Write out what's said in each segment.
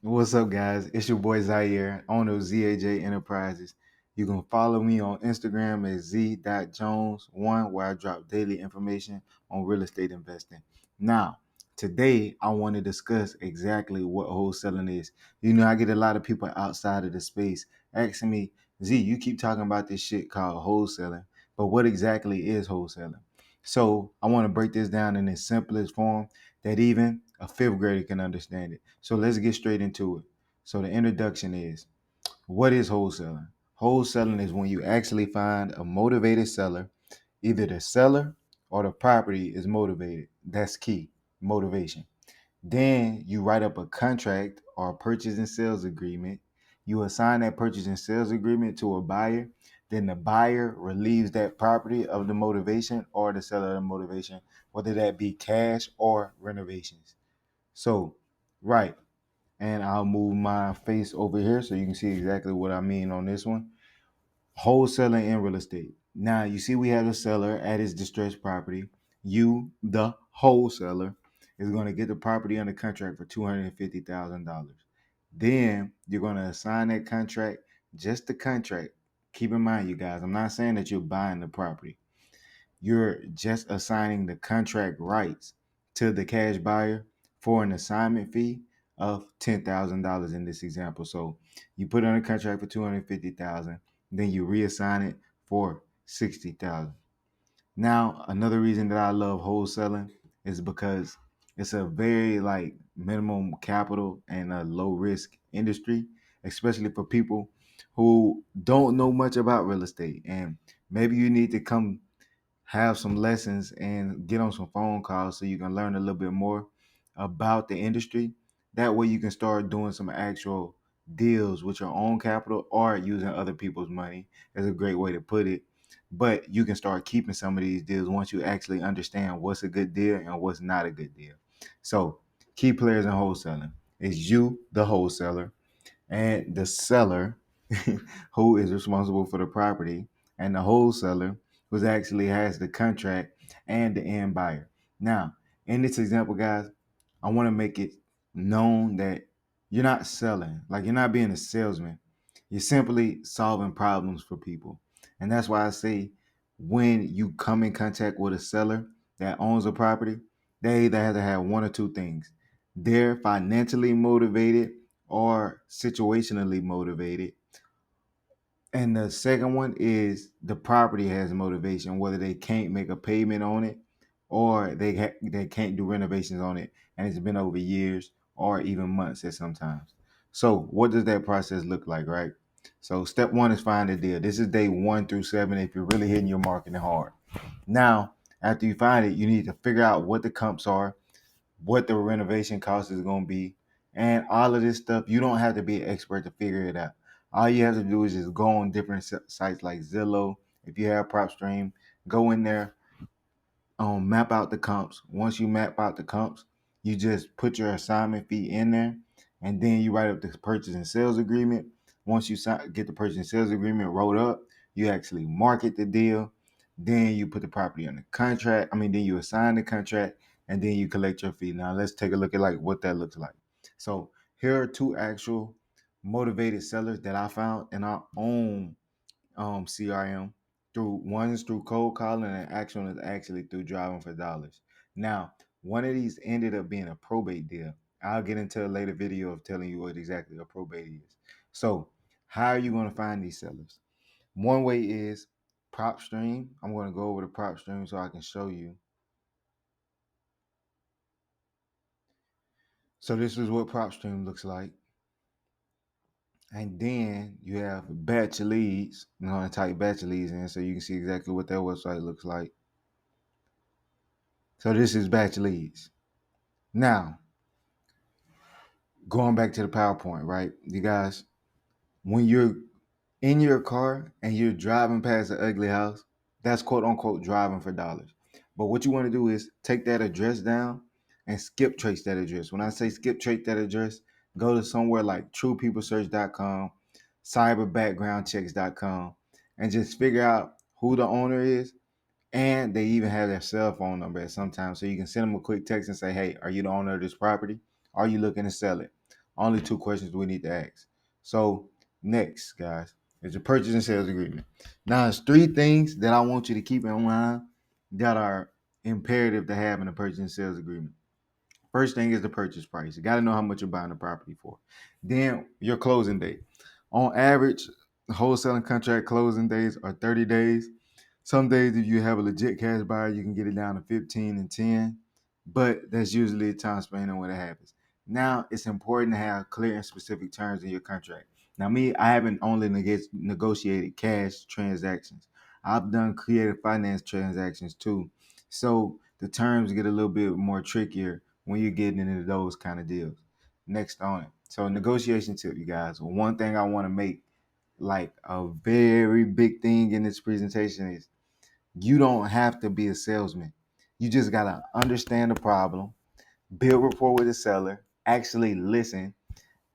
What's up, guys? It's your boy Zaire, owner of ZAJ Enterprises. You can follow me on Instagram at z.jones1, where I drop daily information on real estate investing. Now, today I want to discuss exactly what wholesaling is. I get a lot of people outside of the space asking me, Z, you keep talking about this shit called wholesaling, but what exactly is wholesaling? So I want to break this down in its simplest form that even a fifth grader can understand it. So let's get straight into it. So the introduction is, what is wholesaling? Wholesaling is when you actually find a motivated seller. Either the seller or the property is motivated. That's key, motivation. Then you write up a contract or a purchase and sales agreement. You assign that purchase and sales agreement to a buyer. Then the buyer relieves that property of the motivation or the seller of the motivation, whether that be cash or renovations. So, right. And I'll move my face over here so you can see exactly what I mean on this one. Wholesaling in real estate. Now, you see, we have a seller at his distressed property. You, the wholesaler, is going to get the property under contract for $250,000. Then you're going to assign that contract, just the contract. Keep in mind, you guys, I'm not saying that you're buying the property. You're just assigning the contract rights to the cash buyer for an assignment fee of $10,000 in this example. So you put on a contract for $250,000, then you reassign it for $60,000. Now, another reason that I love wholesaling is because it's a very minimum capital and a low risk industry, especially for people who don't know much about real estate. And maybe you need to come have some lessons and get on some phone calls so you can learn a little bit more about the industry. That way you can start doing some actual deals with your own capital or using other people's money is a great way to put it. But you can start keeping some of these deals once you actually understand what's a good deal and what's not a good deal. So key players in wholesaling is you, the wholesaler, and the seller who is responsible for the property, and the wholesaler who actually has the contract and the end buyer. Now, in this example, guys, I want to make it known that you're not selling, like you're not being a salesman. You're simply solving problems for people. And that's why I say when you come in contact with a seller that owns a property, they either have to have one or two things. They're financially motivated or situationally motivated. And the second one is the property has motivation, whether they can't make a payment on it or they can't do renovations on it, and it's been over years or even months at sometimes. So what does that process look like, right? So step one is find a deal. This is day 1 through 7 if you're really hitting your marketing hard. Now, after you find it, you need to figure out what the comps are, what the renovation cost is going to be, and all of this stuff. You don't have to be an expert to figure it out. All you have to do is just go on different sites like Zillow. If you have PropStream, go in there, map out the comps. Once you map out the comps, you just put your assignment fee in there, and then you write up the purchase and sales agreement. Once you get the purchase and sales agreement wrote up, you actually market the deal. Then you put the property on the contract. Then you assign the contract, and then you collect your fee. Now let's take a look at what that looks like. So here are two actual motivated sellers that I found in our own CRM. Through one is through cold calling, and the action is actually through driving for dollars. Now, one of these ended up being a probate deal. I'll get into a later video of telling you what exactly a probate is. So, how are you going to find these sellers? One way is PropStream. I'm going to go over to PropStream so I can show you. So this is what PropStream looks like. And then you have batch leads. I'm going to type batch leads in so you can see exactly what their website looks like. So this is batch leads. Now, going back to the PowerPoint, right? You guys, when you're in your car and you're driving past an ugly house, that's quote unquote driving for dollars. But what you want to do is take that address down and skip trace that address. When I say skip trace that address, go to somewhere like truepeoplesearch.com, cyberbackgroundchecks.com, and just figure out who the owner is. And they even have their cell phone number at sometimes. So you can send them a quick text and say, hey, are you the owner of this property? Are you looking to sell it? Only two questions we need to ask. So next, guys, is a purchase and sales agreement. Now, there's three things that I want you to keep in mind that are imperative to have in a purchase and sales agreement. First thing is the purchase price. You got to know how much you're buying the property for. Then your closing date. On average, wholesaling contract closing days are 30 days. Some days, if you have a legit cash buyer, you can get it down to 15 and 10, but that's usually a time span when it happens. Now, it's important to have clear and specific terms in your contract. Now, me, I haven't only negotiated cash transactions. I've done creative finance transactions too. So the terms get a little bit more trickier when you're getting into those kind of deals. Next on it. So negotiation tip, you guys. One thing I want to make like a very big thing in this presentation is you don't have to be a salesman. You just gotta understand the problem, build rapport with the seller, actually listen,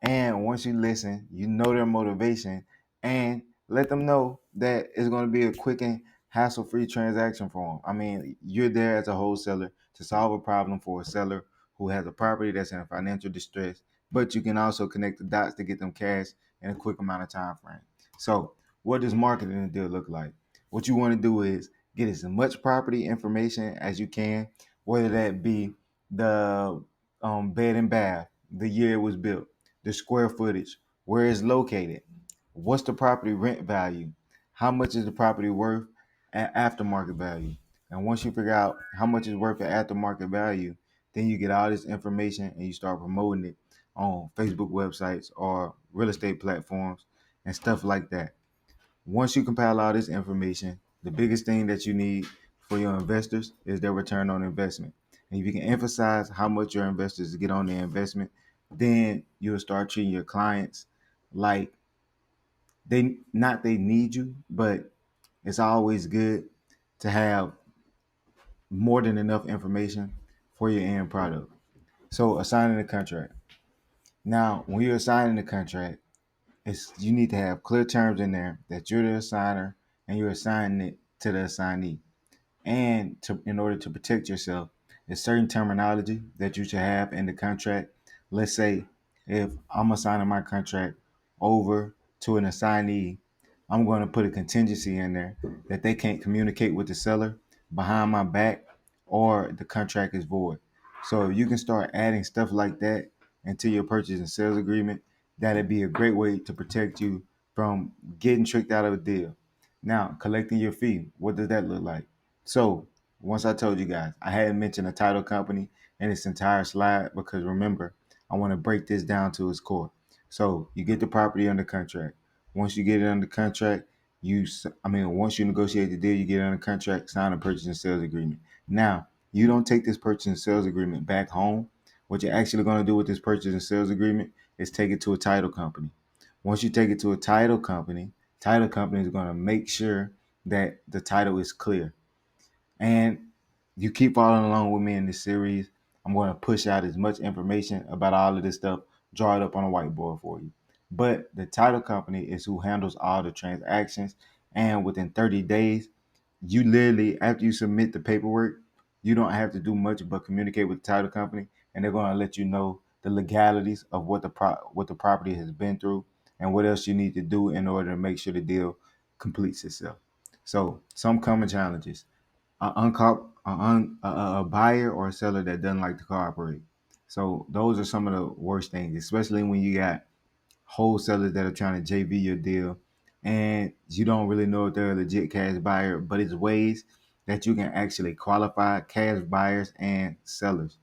and once you listen, you know their motivation and let them know that it's going to be a quick and hassle-free transaction for them. I mean, you're there as a wholesaler to solve a problem for a seller who has a property that's in a financial distress, but you can also connect the dots to get them cash in a quick amount of time frame. So, what does marketing a deal look like? What you want to do is get as much property information as you can, whether that be the bed and bath, the year it was built, the square footage, where it's located, what's the property rent value, how much is the property worth at aftermarket value. And once you figure out how much is worth at aftermarket value, then you get all this information and you start promoting it on Facebook websites or real estate platforms and stuff like that. Once you compile all this information, the biggest thing that you need for your investors is their return on investment. And if you can emphasize how much your investors get on their investment, then you'll start treating your clients like they need you, but it's always good to have more than enough information for your end product. So assigning the contract. Now, when you're assigning the contract, you need to have clear terms in there that you're the assigner and you're assigning it to the assignee. And in order to protect yourself, there's certain terminology that you should have in the contract. Let's say if I'm assigning my contract over to an assignee, I'm going to put a contingency in there that they can't communicate with the seller behind my back or the contract is void. So if you can start adding stuff like that into your purchase and sales agreement, that'd be a great way to protect you from getting tricked out of a deal. Now, collecting your fee, what does that look like? So once I told you guys, I hadn't mentioned a title company in its entire slide because remember, I want to break this down to its core. So you get the property under contract. Once you get it under contract, once you negotiate the deal, you get it under contract, sign a purchase and sales agreement. Now, you don't take this purchase and sales agreement back home. What you're actually going to do with this purchase and sales agreement is take it to a title company. Once you take it to a title company is going to make sure that the title is clear. And you keep following along with me in this series. I'm going to push out as much information about all of this stuff, draw it up on a whiteboard for you. But the title company is who handles all the transactions. And within 30 days, you literally, after you submit the paperwork, you don't have to do much but communicate with the title company, and they're going to let you know the legalities of what the property has been through and what else you need to do in order to make sure the deal completes itself. So, some common challenges a buyer or a seller that doesn't like to cooperate. So those are some of the worst things, especially when you got wholesalers that are trying to JV your deal and you don't really know if they're a legit cash buyer, but it's ways that you can actually qualify cash buyers and sellers.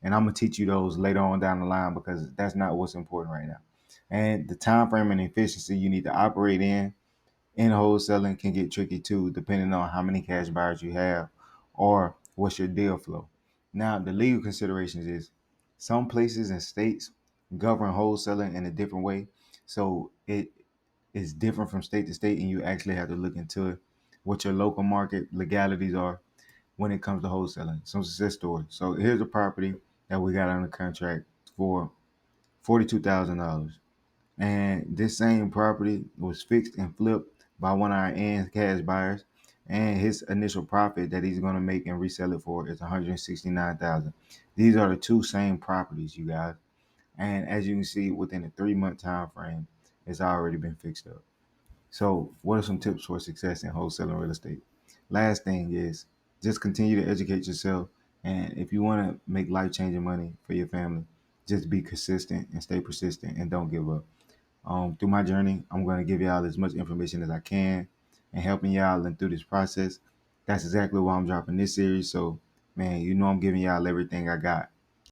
And I'm gonna teach you those later on down the line because that's not what's important right now. And the time frame and efficiency you need to operate in wholesaling can get tricky too, depending on how many cash buyers you have or what's your deal flow. Now, the legal considerations is some places and states govern wholesaling in a different way. So it is different from state to state, and you actually have to look into what your local market legalities are when it comes to wholesaling. Some success stories. So here's a property that we got under contract for $42,000. And this same property was fixed and flipped by one of our end cash buyers. And his initial profit that he's going to make and resell it for is $169,000. These are the two same properties, you guys. And as you can see, within a 3 month time frame, it's already been fixed up. So, what are some tips for success in wholesaling real estate? Last thing is just continue to educate yourself. And if you want to make life changing money for your family, just be consistent and stay persistent and don't give up. Through my journey, I'm going to give y'all as much information as I can and helping y'all and through this process. That's exactly why I'm dropping this series. So, man, I'm giving y'all everything I got